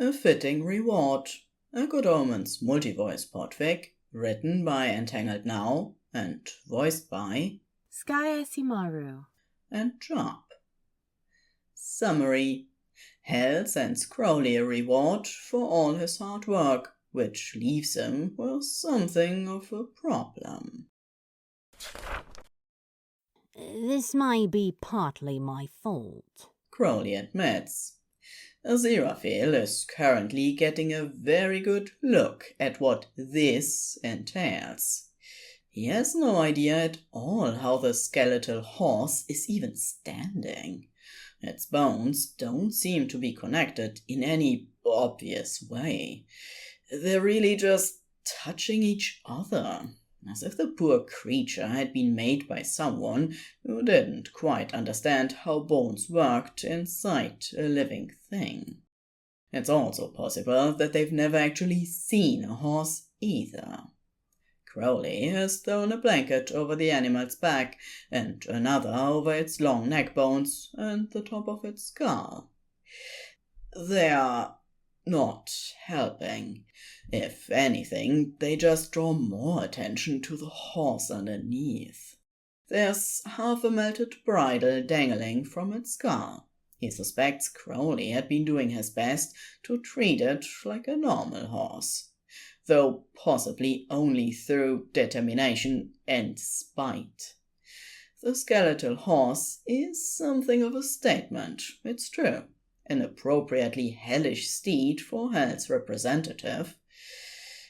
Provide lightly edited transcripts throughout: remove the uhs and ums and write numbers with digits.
A fitting reward. A Good Omens multi-voice podfic, written by Entanglednow and voiced by SkyAsimaru and Djap. Summary. Hell sends Crowley a reward for all his hard work, which leaves him with something of a problem. This may be partly my fault, Crowley admits. Aziraphale is currently getting a very good look at what this entails. He has no idea at all how the skeletal horse is even standing. Its bones don't seem to be connected in any obvious way. They're really just touching each other, as if the poor creature had been made by someone who didn't quite understand how bones worked inside a living thing. It's also possible that they've never actually seen a horse either. Crowley has thrown a blanket over the animal's back and another over its long neck bones and the top of its skull. They are not helping. If anything, they just draw more attention to the horse underneath. There's half a melted bridle dangling from its skull. He suspects Crowley had been doing his best to treat it like a normal horse, though possibly only through determination and spite. The skeletal horse is something of a statement, it's true. An appropriately hellish steed for Hell's representative.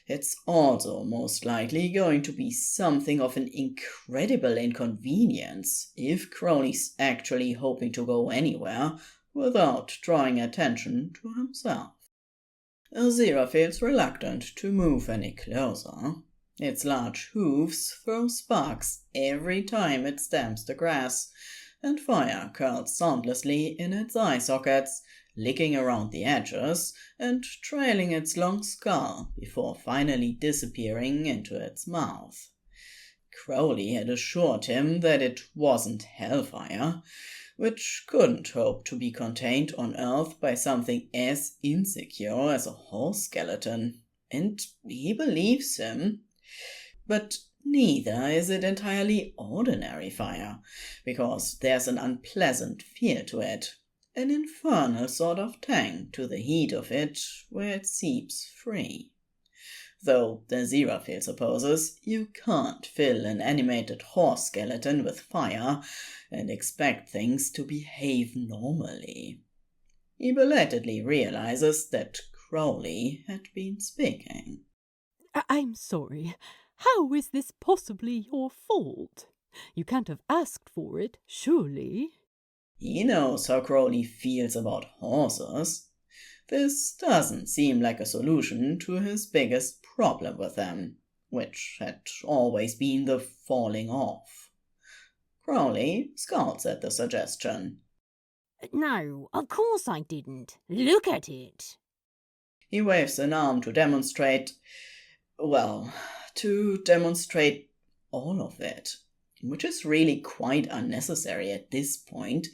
It's also most likely going to be something of an incredible inconvenience if Crowley's actually hoping to go anywhere without drawing attention to himself. Azira feels reluctant to move any closer. Its large hooves throw sparks every time it stamps the grass, and fire curls soundlessly in its eye sockets, licking around the edges and trailing its long skull before finally disappearing into its mouth. Crowley had assured him that it wasn't hellfire, which couldn't hope to be contained on Earth by something as insecure as a horse skeleton, and he believes him. But neither is it entirely ordinary fire, because there's an unpleasant feel to it, an infernal sort of tang to the heat of it where it seeps free. Though the Aziraphale supposes you can't fill an animated horse skeleton with fire and expect things to behave normally. He belatedly realizes that Crowley had been speaking. I'm sorry. How is this possibly your fault? You can't have asked for it, surely? He knows how Crowley feels about horses. This doesn't seem like a solution to his biggest problem with them, which had always been the falling off. Crowley scowls at the suggestion. No, of course I didn't. Look at it. He waves an arm to demonstrate all of it, which is really quite unnecessary at this point.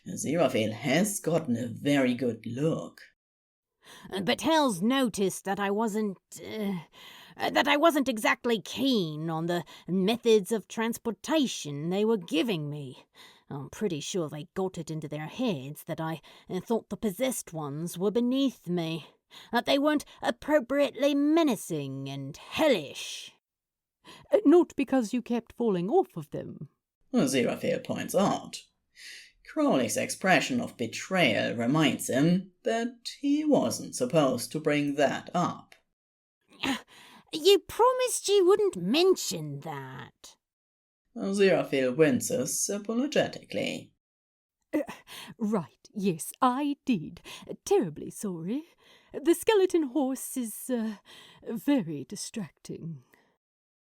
Aziraphale has gotten a very good look. But Hell's noticed that I wasn't exactly keen on the methods of transportation they were giving me. I'm pretty sure they got it into their heads that I thought the possessed ones were beneath me, that they weren't appropriately menacing and hellish. Not because you kept falling off of them, Aziraphale points out. Crowley's expression of betrayal reminds him that he wasn't supposed to bring that up. You promised you wouldn't mention that. Aziraphale winces apologetically. Right, yes, I did. Terribly sorry. The skeleton horse is very distracting.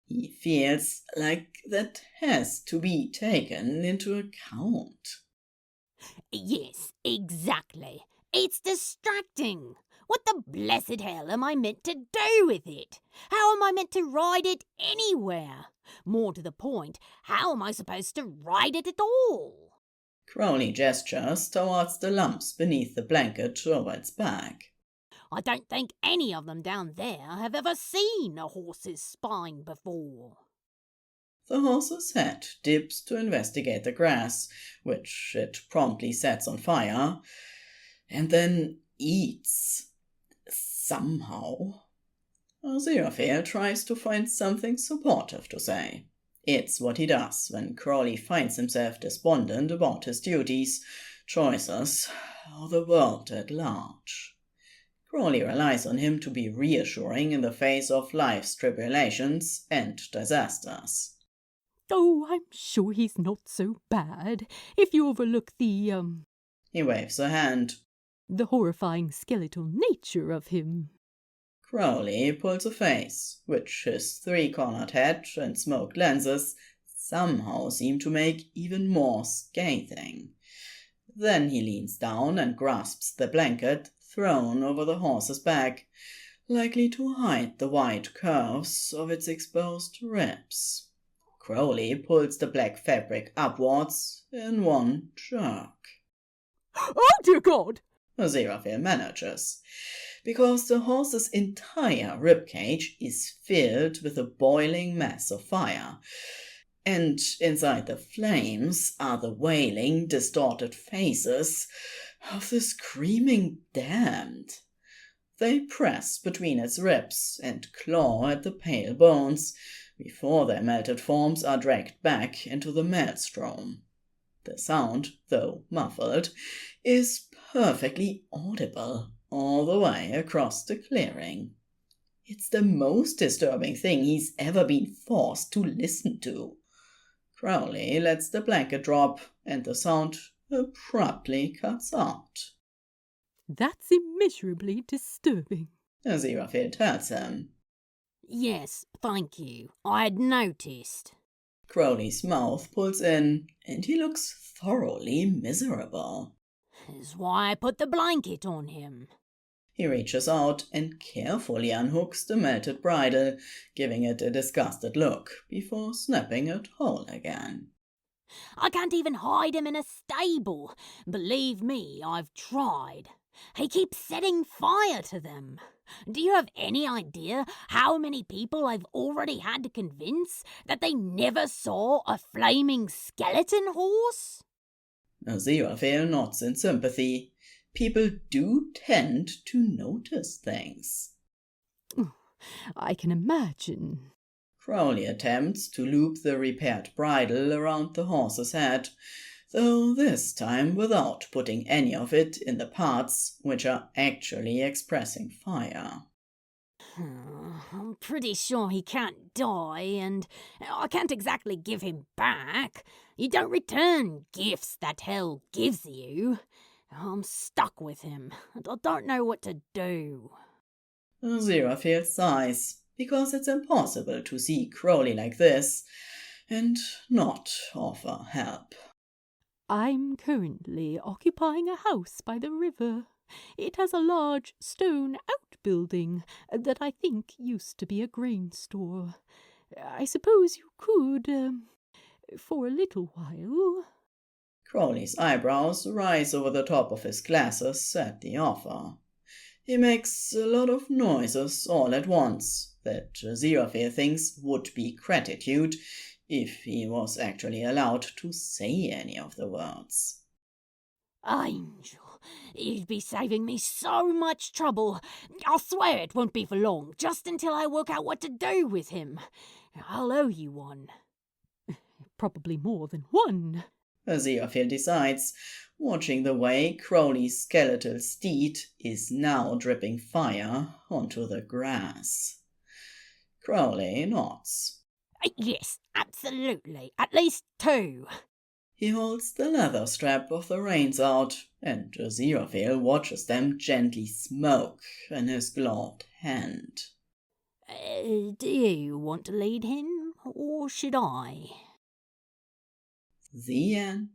He feels like that has to be taken into account. Yes, exactly. It's distracting. What the blessed hell am I meant to do with it? How am I meant to ride it anywhere? More to the point, how am I supposed to ride it at all? Crowley gestures towards the lumps beneath the blanket over its back. I don't think any of them down there have ever seen a horse's spine before. The horse's head dips to investigate the grass, which it promptly sets on fire, and then eats. Somehow. Aziraphale tries to find something supportive to say. It's what he does when Crowley finds himself despondent about his duties, choices, or the world at large. Crowley relies on him to be reassuring in the face of life's tribulations and disasters. Oh, I'm sure he's not so bad, if you overlook He waves a hand. the horrifying skeletal nature of him. Crowley pulls a face, which his three-cornered head and smoked lenses somehow seem to make even more scathing. Then he leans down and grasps the blanket thrown over the horse's back, likely to hide the white curves of its exposed ribs. Crowley pulls the black fabric upwards in one jerk. Oh, dear God! Aziraphale manages, because the horse's entire ribcage is filled with a boiling mass of fire, and inside the flames are the wailing, distorted faces of the screaming damned. They press between its ribs and claw at the pale bones before their melted forms are dragged back into the maelstrom. The sound, though muffled, is perfectly audible all the way across the clearing. It's the most disturbing thing he's ever been forced to listen to. Crowley lets the blanket drop, and the sound abruptly cuts out. That's immeasurably disturbing. Aziraphale tells him. Yes, thank you. I had noticed. Crowley's mouth pulls in, and he looks thoroughly miserable. Is why I put the blanket on him. He reaches out and carefully unhooks the melted bridle, giving it a disgusted look before snapping it whole again. I can't even hide him in a stable. Believe me, I've tried. He keeps setting fire to them. Do you have any idea how many people I've already had to convince that they never saw a flaming skeleton horse? Aziraphale nods in sympathy. People do tend to notice things. I can imagine. Crowley attempts to loop the repaired bridle around the horse's head, though this time without putting any of it in the parts which are actually expressing fire. I'm pretty sure he can't die, and I can't exactly give him back. You don't return gifts that hell gives you. I'm stuck with him, and I don't know what to do. Aziraphale sighs, because it's impossible to see Crowley like this and not offer help. I'm currently occupying a house by the river. It has a large stone outbuilding that I think used to be a grain store. I suppose you could, for a little while. Crowley's eyebrows rise over the top of his glasses at the offer. He makes a lot of noises all at once that Aziraphale thinks would be gratitude if he was actually allowed to say any of the words. Angel, you'd be saving me so much trouble. I'll swear it won't be for long, just until I work out what to do with him. I'll owe you one. Probably more than one. Aziraphale decides, watching the way Crowley's skeletal steed is now dripping fire onto the grass. Crowley nods. Yes, absolutely. At least 2. He holds the leather strap of the reins out, and Aziraphale watches them gently smoke in his gloved hand. Do you want to lead him, or should I? The end.